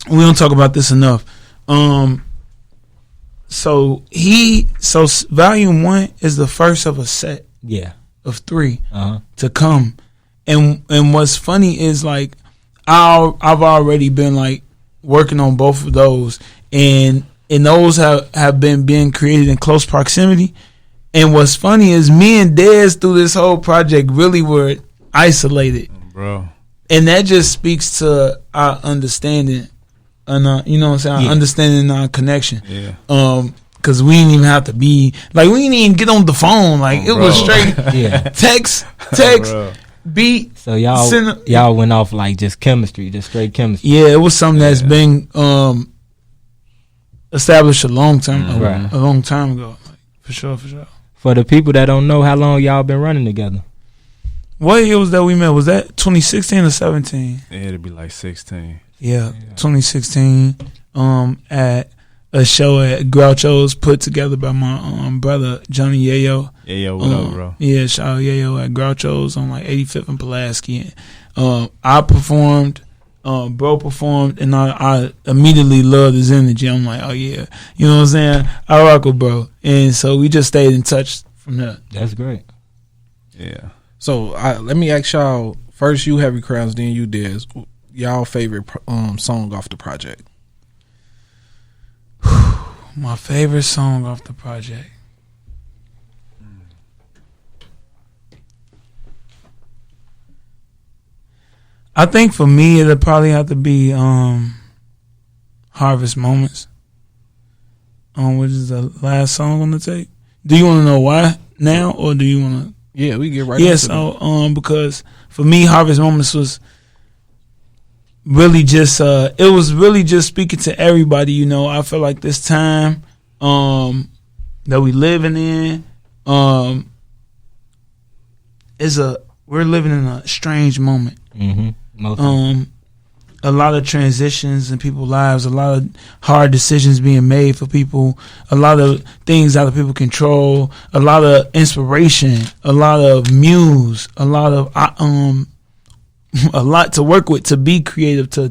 we don't talk about this enough. So volume 1 is the first of a set. Yeah. Of 3 to come. And what's funny is like I've already been like working on both of those, and those have been being created in close proximity. And what's funny is me and Dez through this whole project really were isolated, bro. And that just speaks to our understanding, and you know what I'm saying, our understanding, our connection. Yeah. Cause we didn't even have to be like, we didn't even get on the phone. Like it was straight text, beat. So y'all went off like just chemistry, just straight chemistry. Yeah, it was something that's been established a long time ago. Like, for sure. For the people that don't know, how long y'all been running together? What year was that we met? Was that 2016 or 17? Yeah, it'd be like 16. Yeah. 2016. At a show at Groucho's put together by my brother Johnny Yayo. Yayo, what up, bro? Yeah, shout out Yayo at Groucho's on like 85th and Pulaski. I performed, bro performed, and I immediately loved his energy. I'm like, oh yeah, you know what I'm saying? I rock with bro, and so we just stayed in touch from there. That's great. Yeah. So let me ask y'all first. You Heavy Crownz, then you Dez. Y'all favorite song off the project? My favorite song off the project. I think for me it'll probably have to be Harvest Moments. Which is the last song on the tape. Do you want to know why now, or do you want to? Yeah, we get right. Yeah, so because for me, Harvest Moments was really just it was really just speaking to everybody. You know, I feel like this time that we living in we're living in a strange moment. A lot of transitions in people's lives, a lot of hard decisions being made for people, a lot of things out of people's control, a lot of inspiration, a lot of muse, a lot of a lot to work with, to be creative, to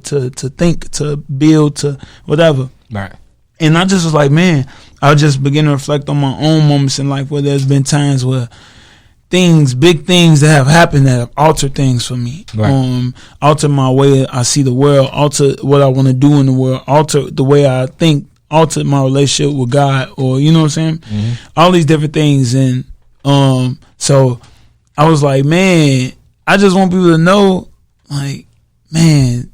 think, to build, to whatever. Right. And I just was like, man, I just begin to reflect on my own moments in life where there's been times where big things that have happened that have altered things for me. Right. Alter my way I see the world, alter what I want to do in the world, alter the way I think, alter my relationship with God, or you know what I'm saying? All these different things. And so I was like, man, I just want people to know, like, man,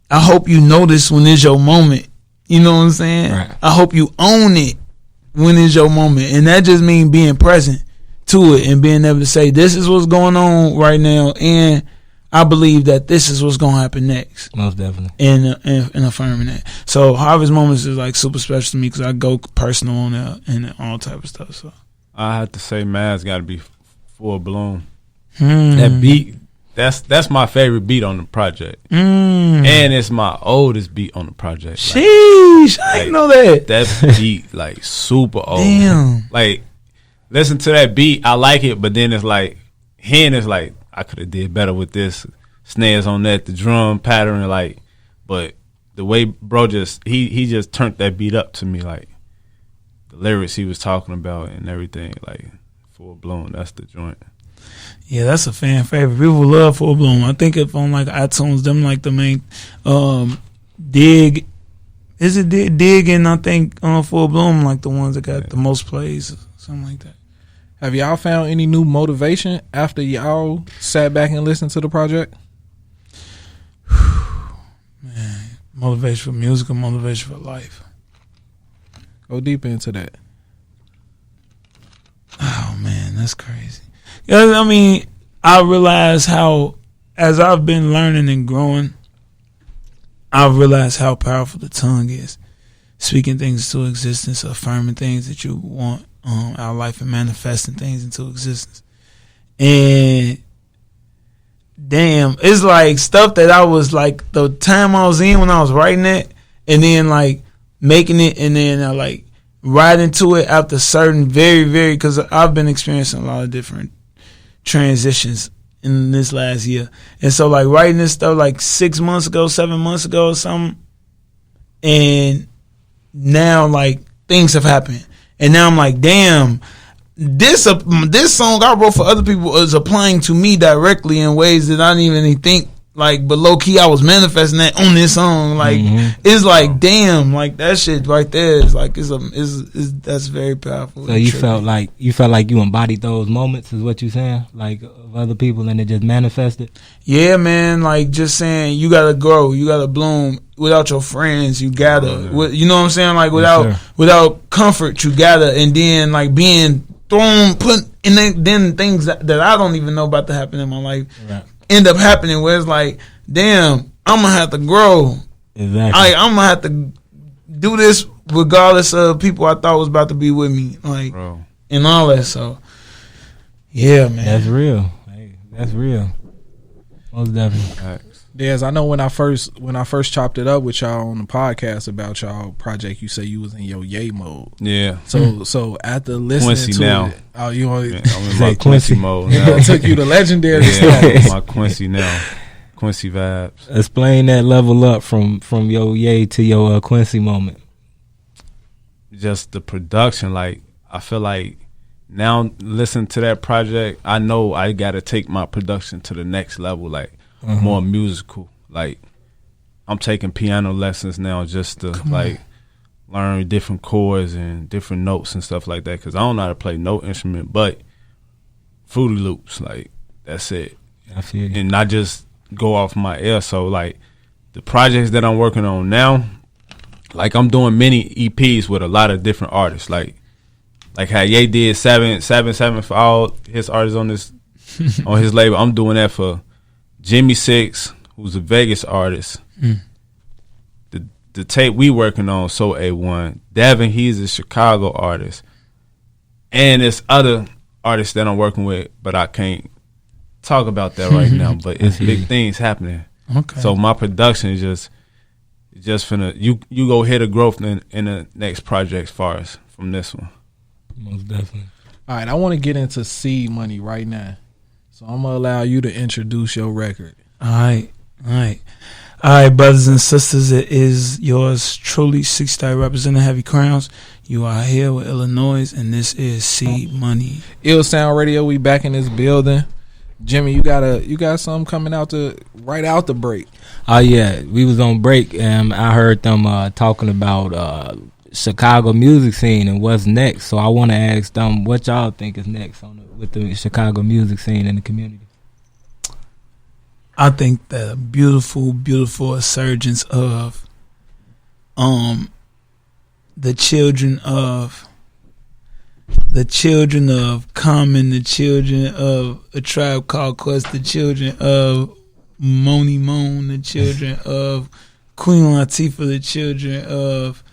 I hope you notice when it's your moment. You know what I'm saying? Right. I hope you own it when it's your moment. And that just means being present to it and being able to say, this is what's going on right now, and I believe that this is what's going to happen next. Most definitely. And affirming that. So Harvest Moments is like super special to me because I go personal on that and all type of stuff. So I have to say, Ma's got to be Full Bloom. That beat. That's my favorite beat on the project. And it's my oldest beat on the project. Sheesh, I didn't know that. That beat, like, super old. Damn. Like, listen to that beat, I like it, but then it's like, hearing it's like, I could have did better with this. Snares on that, the drum pattern, like, but the way bro he just turned that beat up to me, like, the lyrics he was talking about and everything, like, Full Blown, that's the joint. Yeah, that's a fan favorite. People love Full Bloom. I think if on like iTunes, them like the main Dig. Is it Dig and I think Full Bloom like the ones that got the most plays, or something like that. Have y'all found any new motivation after y'all sat back and listened to the project? Man, motivation for music or motivation for life? Go deep into that. Oh man, that's crazy. I mean, I realize how, as I've been learning and growing, I've realized how powerful the tongue is. Speaking things into existence, affirming things that you want out of life, and manifesting things into existence. And damn, it's like stuff that I was like, the time I was in when I was writing it, and then like making it, and then I like right into it after certain very, because I've been experiencing a lot of different transitions in this last year. And so like writing this stuff like 6 months ago, 7 months ago or something, and now like things have happened, and now I'm like, damn, this song I wrote for other people is applying to me directly in ways that I didn't even think. Like, but low key, I was manifesting that on this song. Like, it's like, damn, like that shit right there is like, that's very powerful. So you felt like you embodied those moments, is what you saying? Like of other people, and it just manifested. Yeah, man. Like just saying, you gotta grow, you gotta bloom. Without your friends, you gotta. You know what I'm saying? Like without comfort, you gotta. And then like being put, and then things that I don't even know about to happen in my life. Right. End up happening where it's like, damn, I'm gonna have to grow. Exactly. I'm gonna have to do this regardless of people I thought was about to be with me, like, bro, and all that. So, yeah, man, that's real. Hey, that's real. Most definitely. Dez, I know when I first chopped it up with y'all on the podcast about y'all project, you say you was in your yay mode. Yeah. So after listening Quincy to now. it, I'm in my Quincy mode now. It took you to legendary status. I'm my Quincy now. Quincy vibes. Explain that level up from your yay to your Quincy moment. Just the production, like I feel like now listen to that project, I know I got to take my production to the next level, like more musical. Like I'm taking piano lessons now just to learn different chords and different notes and stuff like that, because I don't know how to play no instrument but Fruity Loops. Like that's it. I feel you. And not just go off my ear. So like the projects that I'm working on now, like I'm doing many EPs with a lot of different artists. Like how Ye did 777 for all his artists on this on his label. I'm doing that for Jimmy Six, who's a Vegas artist. The tape we working on, So A1. Devin, he's a Chicago artist. And there's other artists that I'm working with, but I can't talk about that right now. But it's big things happening. Okay. So my production is just finna, you go hit a growth in the next project as far as from this one. Most definitely. All right, I want to get into Seed Money right now. So I'm going to allow you to introduce your record. All right, brothers and sisters, it is yours truly, 6-star representative Heavy Crownz. You are here with iLLANOiZE, and this is Seed Money. Ill Sound Radio, we back in this building. Jimmy, you got something coming out right out the break. Oh yeah, we was on break, and I heard them talking about Chicago music scene and what's next. So I want to ask them what y'all think is next with the Chicago music scene in the community. I think that a beautiful, beautiful resurgence of the children of Common, the children of A Tribe Called Quest, the children of Moni Moan, the children of Queen Latifah, the children of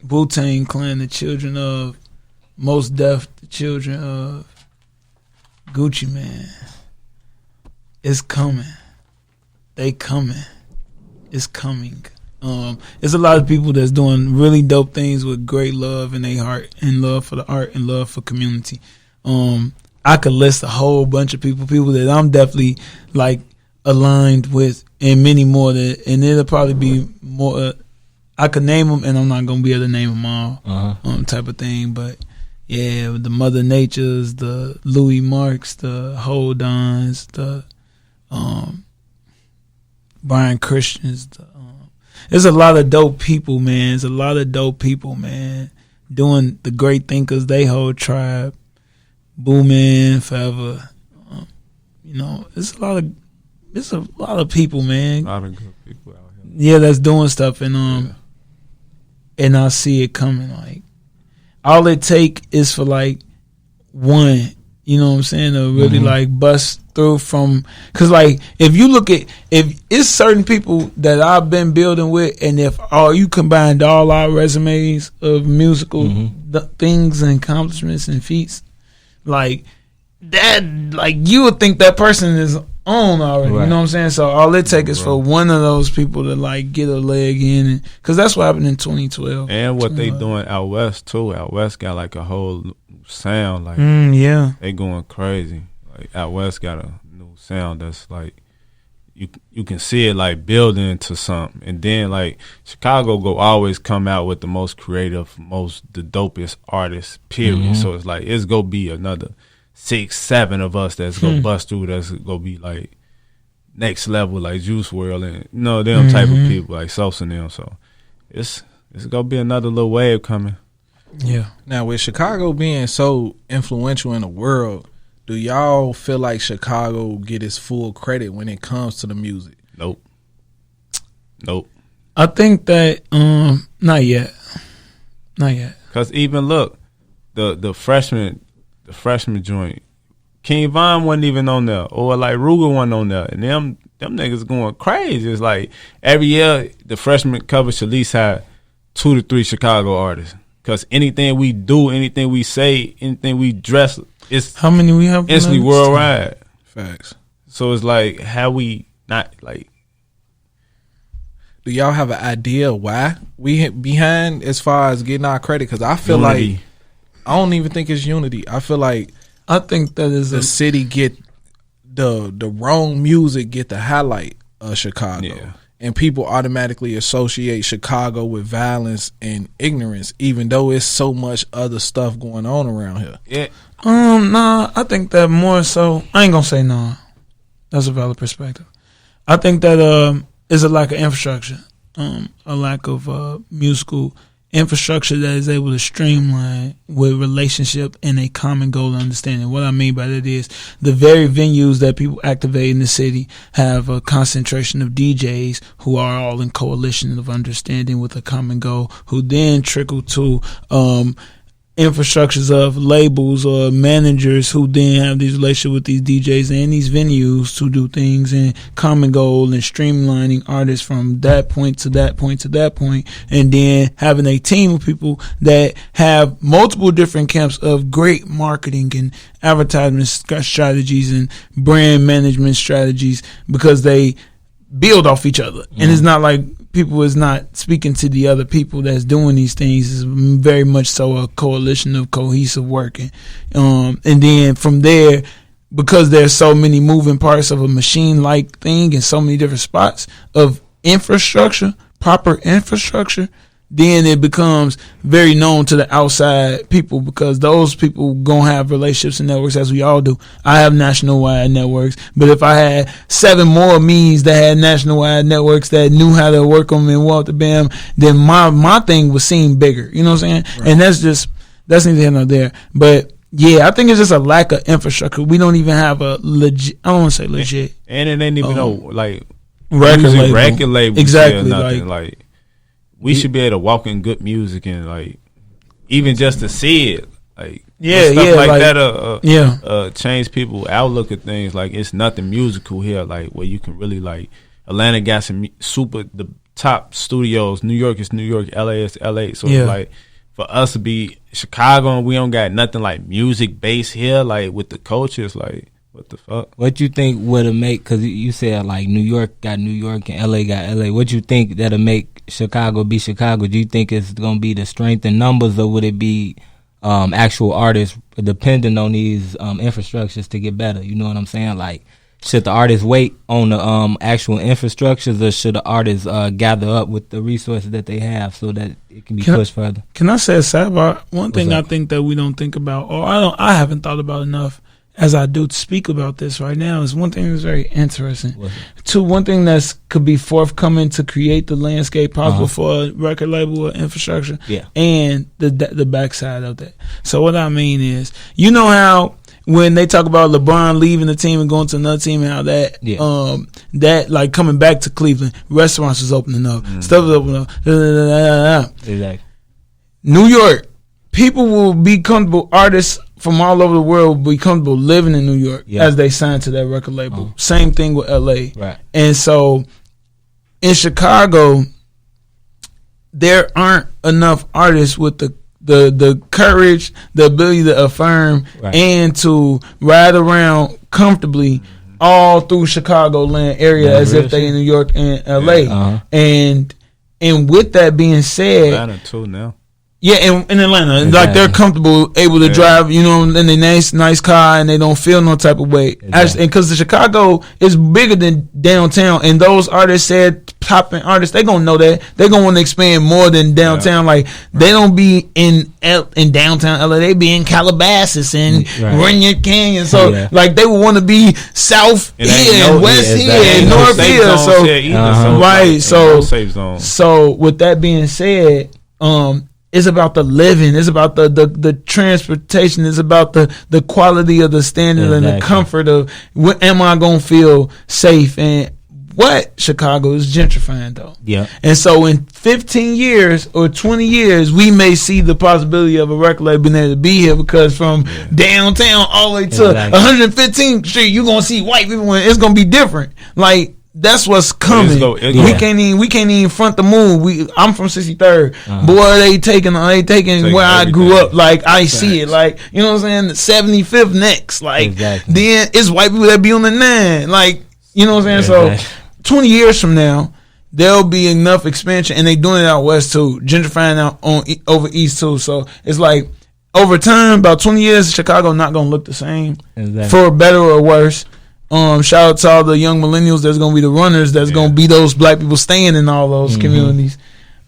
Wu-Tang Clan, the children of Mos Def, the children of Gucci Man. It's coming. They coming. It's coming. There's a lot of people that's doing really dope things with great love in their heart and love for the art and love for community. I could list a whole bunch of people that I'm definitely like aligned with, and many more and it'll probably be more. I could name them, and I'm not gonna be able to name them all, type of thing. But yeah, the Mother Natures, the Louis Marks, the Hold Ons, the Brian Christians. There's a lot of dope people, man. There's a lot of dope people, man, doing the great thinkers. They whole tribe, Boo Man, Forever. It's a lot of people, man. A lot of good people out here. Yeah, that's doing stuff, and and I see it coming. Like all it take is for like one. You know what I'm saying? To really like bust through from, cause like if it's certain people that I've been building with, and if you combined all our resumes of musical things and accomplishments and feats, like that, like you would think that person is on already. Right. You know what I'm saying? So all it takes is for one of those people to like get a leg in, cause that's what happened in 2012. And what they doing out west too. Out west got like a whole sound, like yeah, they going crazy. Like out west got a new sound that's like you can see it like building into something. And then like Chicago go always come out with the most creative, the dopest artists, period. So it's like it's gonna be another 6-7 of us that's gonna bust through, that's gonna be like next level, like Juice WRLD and them type of people, like Sosa and them. So it's gonna be another little wave coming. Yeah. Now with Chicago being so influential in the world, do y'all feel like Chicago get its full credit when it comes to the music? Nope. I think that not yet. Cause even look, the freshman joint, King Von wasn't even on there, or like Ruger wasn't on there, and them niggas going crazy. It's like every year the freshman cover should at least have 2 to 3 Chicago artists. Cause anything we do, anything we say, anything we dress, it's how many we have instantly worldwide. Facts. So it's like, how we not like? Do y'all have an idea why we behind as far as getting our credit? Because I feel Unity. like I don't even think it's unity. I feel like I think that is the city get the wrong music get the highlight of Chicago. Yeah. And people automatically associate Chicago with violence and ignorance, even though it's so much other stuff going on around here. Yeah. Nah, I think that more so, I ain't gonna say nah. That's a valid perspective. I think that is a lack of infrastructure, a lack of musical infrastructure that is able to streamline with relationship and a common goal and understanding. What I mean by that is the very venues that people activate in the city have a concentration of DJs who are all in coalition of understanding with a common goal, who then trickle to infrastructures of labels or managers who then have these relationships with these DJs and these venues to do things in common goal and streamlining artists from that point to that point to that point, and then having a team of people that have multiple different camps of great marketing and advertisement strategies and brand management strategies, because they build off each other. And it's not like people is not speaking to the other people that's doing these things. It's very much so a coalition of cohesive working. And then from there, because there's so many moving parts of a machine-like thing and so many different spots of infrastructure, proper infrastructure, then it becomes very known to the outside people, because those people gonna have relationships and networks as we all do. I have national-wide networks, but if I had 7 more me's that had national-wide networks that knew how to work them and walk the bam, then my thing was seen bigger. You know what I'm saying? Right. And that's neither here nor there. But yeah, I think it's just a lack of infrastructure. We don't even have a legit. I don't want to say legit. And it ain't even no like record label. Exactly. Nothing like. We should be able to walk in good music and like even just to see it, like stuff like that change people's outlook of things. Like it's nothing musical here, like where you can really like. Atlanta got some the top studios. New York is New York, LA is LA. So it's like for us to be Chicago and we don't got nothing like music based here, like with the culture, it's like. What the fuck? What you think would make? Because you said like New York got New York and LA got LA. What you think that'll make Chicago be Chicago? Do you think it's gonna be the strength in numbers, or would it be actual artists depending on these infrastructures to get better? You know what I'm saying? Like, should the artists wait on the actual infrastructures, or should the artists gather up with the resources that they have so that it can be pushed further? Can I say a sidebar? One thing I think that we don't think about, or I haven't thought about enough, as I do to speak about this right now, is one thing that's very interesting. Two, one thing that could be forthcoming to create the landscape possible for a record label or infrastructure, and the backside of that. So what I mean is, you know how when they talk about LeBron leaving the team and going to another team, and how that that like coming back to Cleveland, restaurants was opening up, stuff was opening up. Exactly. New York, people will be comfortable, artists from all over the world will be comfortable living in New York as they sign to that record label. Same thing with LA. Right. And so in Chicago, there aren't enough artists with the courage, the ability to affirm, and to ride around comfortably all through Chicagoland area as if they in New York and LA. And with that being said, Atlanta too now. Yeah, in Atlanta, Exactly. like they're comfortable, able to drive, you know, in a nice car, and they don't feel no type of way. Exactly. And because the Chicago is bigger than downtown, and those artists said popping artists, they gonna know that they gonna want to expand more than downtown. Like they don't be in downtown LA, they be in Calabasas and Rainier Canyon. So like they would want to be south here and west here and north here. So so with that being said, it's about the living. It's about the transportation. It's about the quality of the standard and the comfort of what am I gonna feel safe. And what Chicago is gentrifying though. Yeah. And so in 15 years or 20 years, we may see the possibility of a record label being able to be here because from downtown all the way to 115th Street, you're gonna see white people. And it's gonna be different. Like. That's what's coming. We can't even front the move. I'm from 63rd. Boy, they taking where I grew up. Like I see it. Like you know what I'm saying. 75th next. Like then it's white people that be on the 9. Like you know what I'm saying. So 20 years from now, there'll be enough expansion, and they doing it out west too, gentrifying out over east too. So it's like over time, about 20 years, Chicago not gonna look the same for better or worse. Shout out to all the young millennials that's gonna be the runners. That's gonna be those black people staying in all those communities.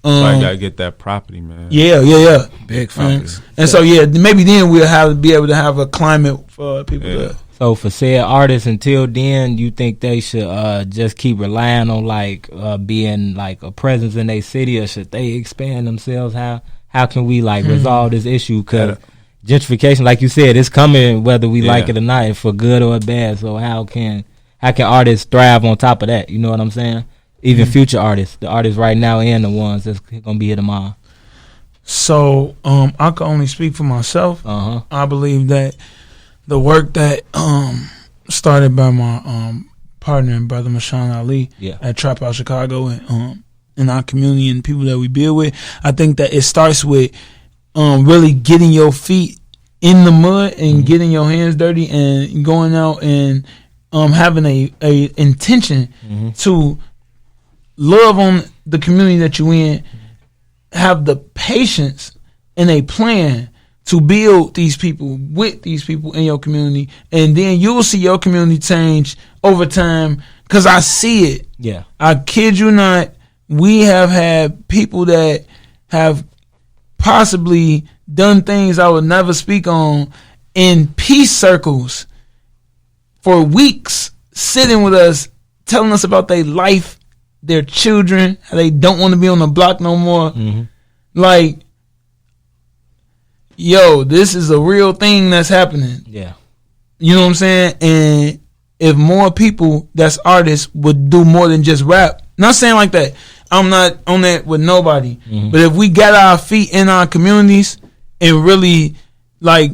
I gotta get that property, man. Yeah. Big focus. And so maybe then we'll be able to have a climate for people. To, so for said artists, until then, you think they should just keep relying on like being like a presence in their city, or should they expand themselves? How can we like resolve this issue? Because gentrification, like you said, it's coming whether we like it or not, for good or bad. So how can artists thrive on top of that? You know what I'm saying? Even future artists, the artists right now and the ones that's gonna be here tomorrow. So I can only speak for myself. I believe that the work that started by my partner and brother Mashawn Ali at TrapHouse Chicago and in our community and people that we build with, I think that it starts with really getting your feet in the mud and getting your hands dirty and going out and having a intention to love on the community that you in, have the patience and a plan to build these people with these people in your community, and then you'll see your community change over time. Because I see it. Yeah, I kid you not. We have had people that have possibly done things I would never speak on in peace circles for weeks, sitting with us, telling us about their life, their children, how they don't want to be on the block no more. Like, yo, this is a real thing that's happening. Yeah. You know what I'm saying? And if more people that's artists would do more than just rap, not saying like that, I'm not on that with nobody. But if we got our feet in our communities and really like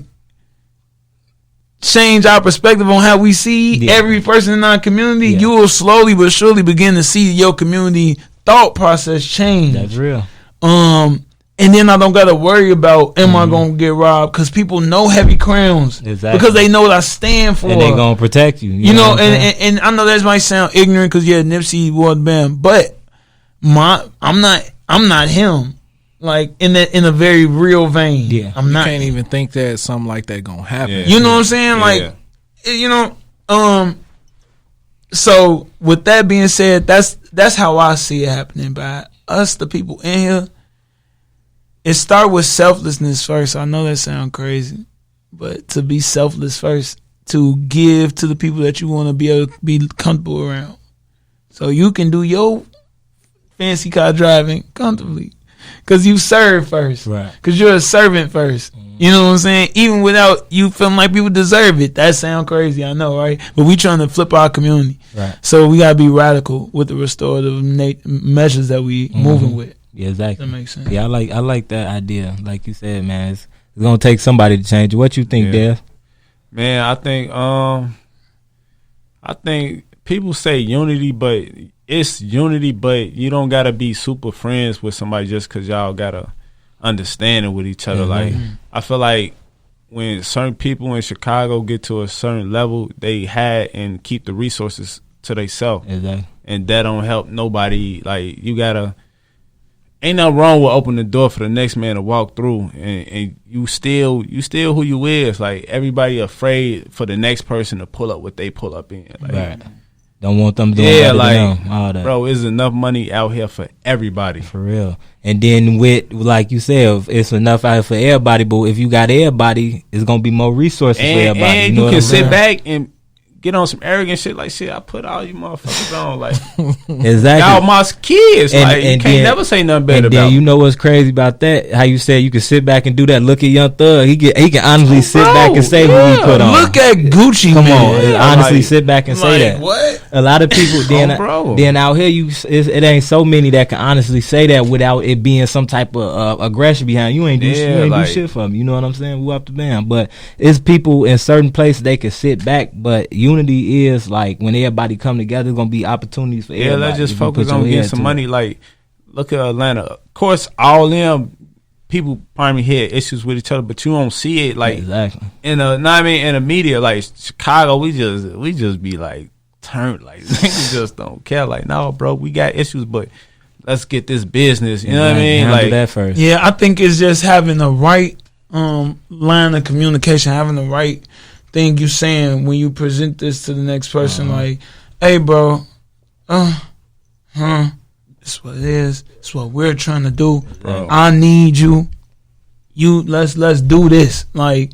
change our perspective on how we see every person in our community, you will slowly but surely begin to see your community thought process change. That's real. And then I don't got to worry about am I going to get robbed, because people know Heavy Crownz because they know what I stand for, and they going to protect you. You know, and I know that might sound ignorant because Nipsey was banned, but I'm not him. Like in a very real vein. Yeah, I'm not. You can't even think that something like that gonna happen. Yeah. You know what I'm saying? Like, you know, so with that being said, that's how I see it happening. By us, the people in here, it start with selflessness first. I know that sounds crazy, but to be selfless first, to give to the people that you want to be able to be comfortable around, so you can do your fancy car driving comfortably. Because you serve first. Right. Because you're a servant first. You know what I'm saying? Even without you feeling like people deserve it. That sounds crazy, I know, right? But we trying to flip our community. Right. So we got to be radical with the restorative measures that we moving with. Yeah, exactly. That makes sense. Yeah, I like that idea. Like you said, man, it's going to take somebody to change it. What you think, Dev? Man, I think people say unity, but it's unity, but you don't gotta be super friends with somebody just because y'all gotta understanding with each other. Like, I feel like when certain people in Chicago get to a certain level, they had and keep the resources to themselves, and that don't help nobody. Like, you gotta, ain't nothing wrong with opening the door for the next man to walk through, and you still who you is. Like, everybody afraid for the next person to pull up what they pull up in. Like, right. Don't want them doing better than them, all that. Bro, there's enough money out here for everybody. For real. And then with, like you said, it's enough out here for everybody, but if you got everybody, it's going to be more resources for everybody. And you can sit back and get on some arrogant shit like, shit, I put all you motherfuckers on. Like, exactly. y'all my kids. And, like, you can't never say nothing bad about you know what's crazy about that? How you said you can sit back and do that. Look at Young Thug. He can honestly sit back and say what he put on. Look at Gucci, Come man. on. Honestly, sit back and say that. What? A lot of people, then out here, it ain't so many that can honestly say that without it being some type of aggression behind you. Ain't do shit for me. You know what I'm saying? We up the band. But it's people in certain places they can sit back, but unity is like when everybody come together, there's gonna be opportunities for everybody. Yeah, let's just focus on getting some money. Like, look at Atlanta. Of course, all them people probably had issues with each other, but you don't see it like exactly in the media. Like Chicago, we just be like turned like niggas just don't care. Like, no, bro, we got issues, but let's get this business. You know what I mean? Handle like that first. Yeah, I think it's just having the right line of communication, having the right thing you saying when you present this to the next person. Like, hey, bro, it's what it is. It's what we're trying to do. Bro. I need you. Let's do this. Like,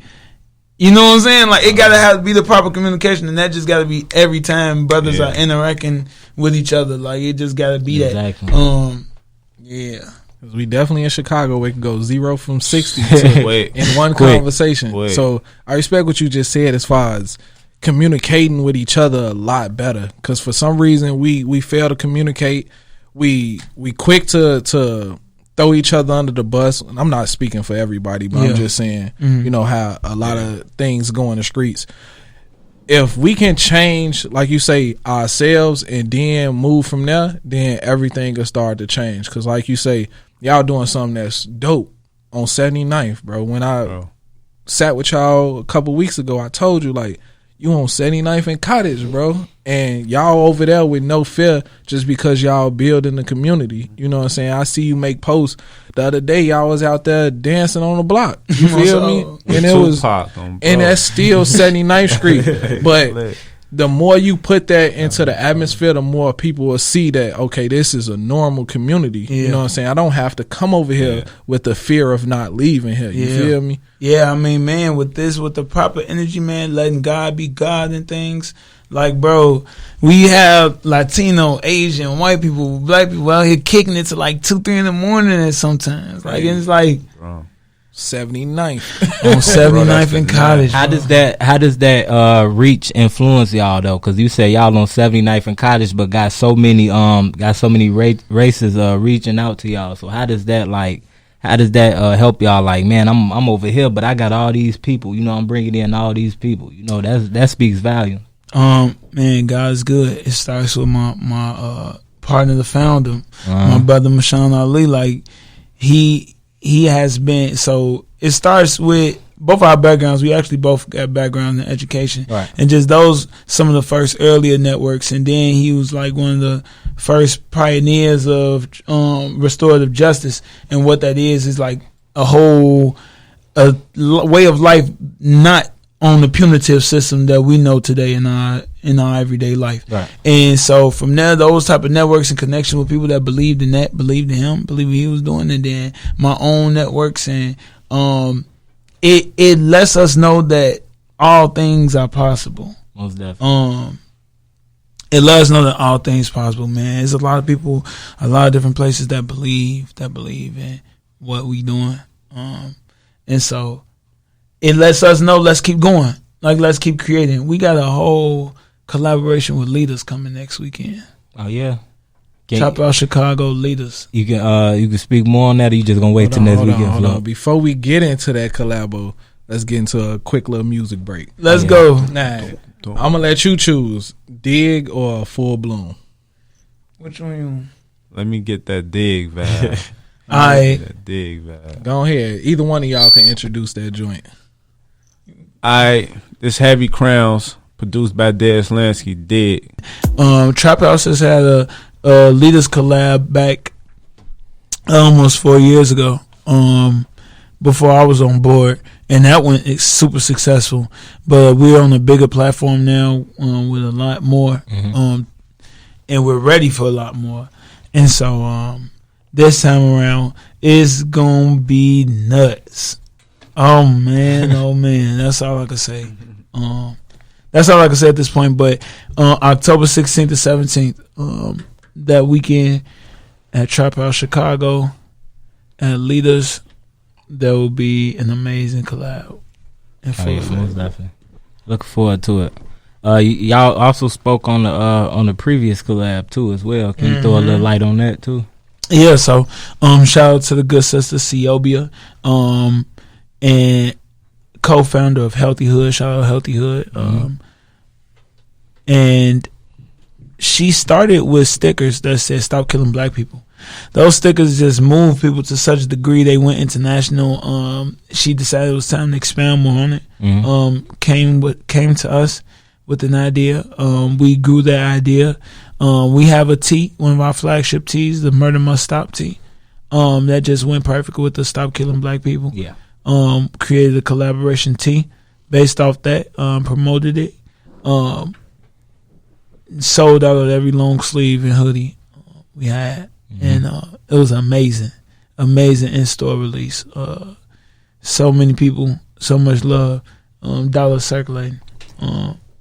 you know what I'm saying? Like, it gotta be the proper communication, and that just gotta be every time brothers are interacting with each other. Like, it just gotta be that. Yeah. Cause we definitely in Chicago, we can go 0 from 60 to in one conversation. So I respect what you just said as far as communicating with each other a lot better. Cause for some reason we fail to communicate. We quick to throw each other under the bus. And I'm not speaking for everybody, but I'm just saying, you know, how a lot of things go in the streets. If we can change, like you say, ourselves and then move from there, then everything will start to change. Because like you say, y'all doing something that's dope on 79th, bro. When I sat with y'all a couple weeks ago, I told you, like, you on 79th and Cottage, bro. And y'all over there with no fear just because y'all building the community. You know what I'm saying? I see you make posts. The other day, y'all was out there dancing on the block. You feel me? And it was, and that's still 79th Street. But the more you put that into the atmosphere, the more people will see that, okay, this is a normal community. You know what I'm saying? I don't have to come over here with the fear of not leaving here. You feel me? Yeah, I mean, man, with the proper energy, man, letting God be God and things. Like, bro, we have Latino, Asian, white people, black people out here kicking it to like 2, 3 in the morning at sometimes. Like, it's like 79th on 79th and Cottage. How does that reach influence y'all though? Because you say y'all on 79th and Cottage, but got so many races reaching out to y'all. So how does that help y'all? Like, man, I'm over here, but I got all these people. You know, I'm bringing in all these people. You know, that speaks volume. Man, God's good. It starts with my partner, the founder, my brother Mashawn Ali. Like, he has been. So it starts with both our backgrounds. We actually both got background in education, and just some of the first earlier networks. And then he was like one of the first pioneers of restorative justice, and what that is like a whole way of life, not on the punitive system that we know today in our everyday life. And so from there, those type of networks and connections with people that believed in him, believed what he was doing, and then my own networks, and it lets us know that all things are possible. Most definitely. It lets us know that all things are possible, man. There's a lot of people, a lot of different places that believe in what we doing. And so it lets us know, let's keep going. Like, let's keep creating. We got a whole collaboration with leaders coming next weekend. Oh, yeah. TrapHouse Chicago leaders. You can speak more on that, or you just gonna wait till next weekend? Hold on. Before we get into that collabo, let's get into a quick little music break. Let's go. Nah, I'm gonna let you choose Dig or Full Bloom. Which one you? Let me get that Dig vibe. Alright. Dig vibe. Go ahead. Either one of y'all can introduce that joint. This Heavy Crownz, produced by Dez Lansky, Dig. TrapHouse has had a leaders collab back almost 4 years ago. Before I was on board, and that went super successful. But we're on a bigger platform now with a lot more, and we're ready for a lot more. And so this time around, it's gonna be nuts. Oh man, that's all I can say. That's all I can say at this point. But October 16th to 17th, that weekend at TrapHouse Chicago, at Leaders, there will be an amazing collab. Most definitely. Looking forward to it. Y'all also spoke on the previous collab too as well. Can you throw a little light on that too? Yeah. So, shout out to the good sister Ciobia, and co-founder of Healthy Hood. Shout out Healthy Hood. And she started with stickers that said "Stop Killing Black People." Those stickers just moved people to such a degree they went international. She decided it was time to expand more on it. Came to us with an idea. We grew that idea. We have a tee, one of our flagship tees, the Murder Must Stop tee. That just went perfect with the Stop Killing Black People. Yeah. Created a collaboration tee based off that. Promoted it. Sold out of every long sleeve and hoodie we had. And it was amazing in-store release. So many people, so much love, dollars circulating.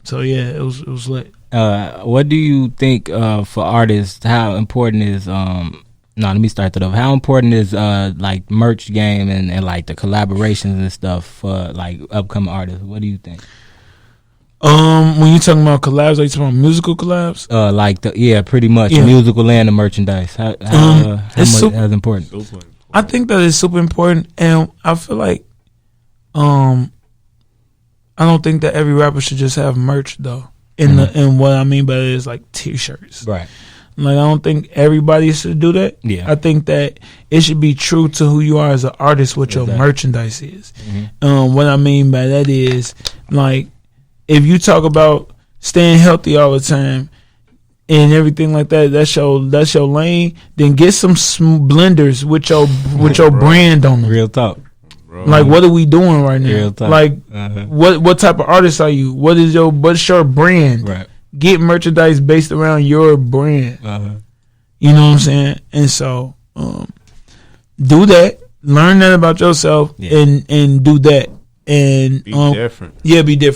So yeah, it was lit. What do you think for artists? How important is let me start that off. How important is like merch game and like the collaborations and stuff for like upcoming artists? What do you think? When you talking about collabs, are you talking about musical collabs? Pretty much musical and the merchandise. How much is important? I think that is super important, and I feel like I don't think that every rapper should just have merch though. And what I mean by that is like T-shirts, right? Like I don't think everybody should do that. Yeah, I think that it should be true to who you are as an artist, what your merchandise is. What I mean by that is like, if you talk about staying healthy all the time and everything like that, that's your lane. Then get some blenders with your brand on them. Real talk. Bro. Like, what are we doing right now? Real talk. Like, what type of artist are you? What's your brand? Right. Get merchandise based around your brand. You know what I'm saying? And so, do that. Learn that about yourself and do that. And be different. Yeah, be different.